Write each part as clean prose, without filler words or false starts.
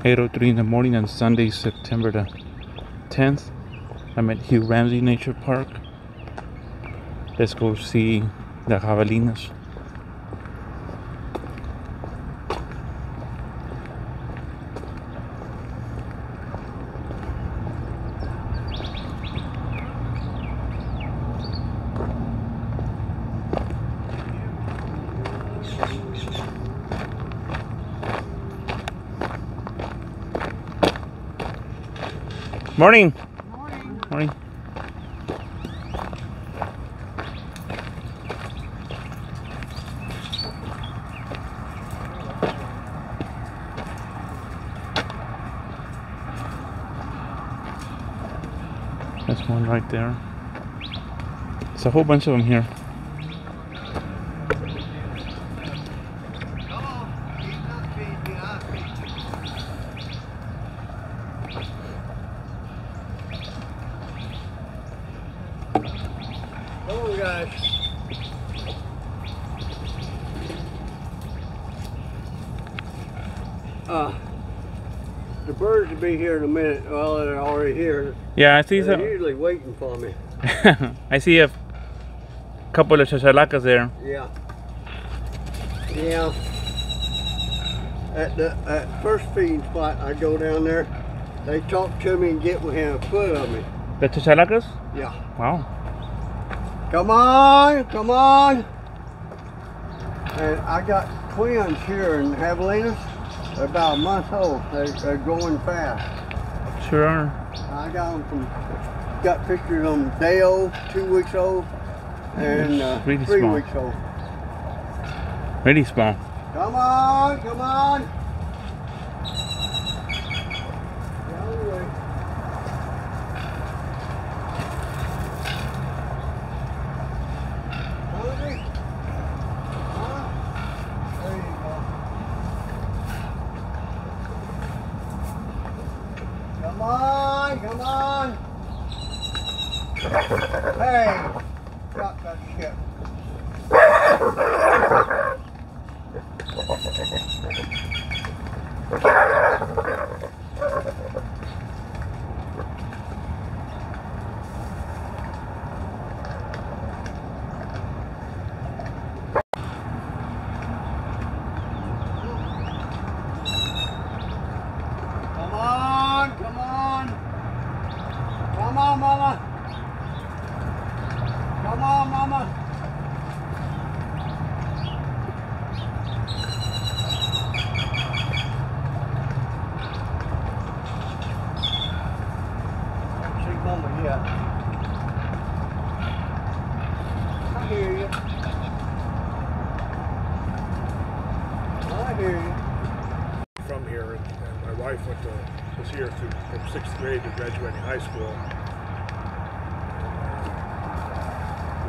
8:03 in the morning on Sunday, September the 10th. I'm at Hugh Ramsey Nature Park. Let's go see the javelinas. Morning. Morning. Morning. That's one right there. There's a whole bunch of them here. Oh gosh. The birds will be here in a minute. Well, they're already here. Yeah, I see They're some. usually waiting for me. I see a couple of chachalacas there. Yeah. Yeah. At first feeding spot, I go down there. They talk to me and get within a foot of me. The chachalacas? Yeah. Wow. Come on, come on. And I got twins here in javelinas. They're about a month old. They're growing fast. Sure are. I got pictures of them day old, 2 weeks old, and really 3 small. weeks old. Really small. Come on, come on. Down the way. Hungry? Huh? There you go. Come on, come on. Hey, drop that shit. Come on, come on. Come on, mama. Come on, mama. Mama, yeah. I hear you. I hear you. From here, and my wife was here from 6th grade to graduating high school.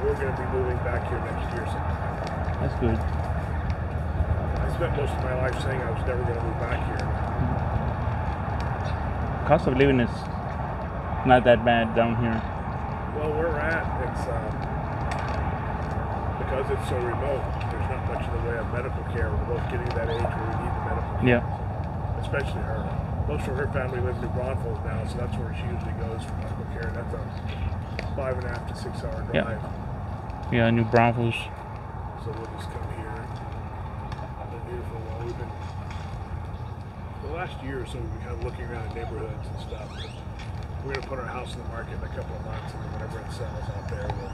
We're going to be moving back here next year sometime. That's good. I spent most of my life saying I was never going to move back here. Cost of living is not that bad down here. Well, where we're at, it's because it's so remote, there's not much in the way of medical care. We're both getting to that age where we need the medical care. Yeah. Especially her. Most of her family live in New Braunfels now, so that's where she usually goes for medical care. That's a 5.5 to 6 hour drive. Yeah, New Braunfels. So we'll just come here. I've been here for a while. The last year or so, we've been kind of looking around at neighborhoods and stuff. We're going to put our house in the market in a couple of months, and then whenever it sells out there, we'll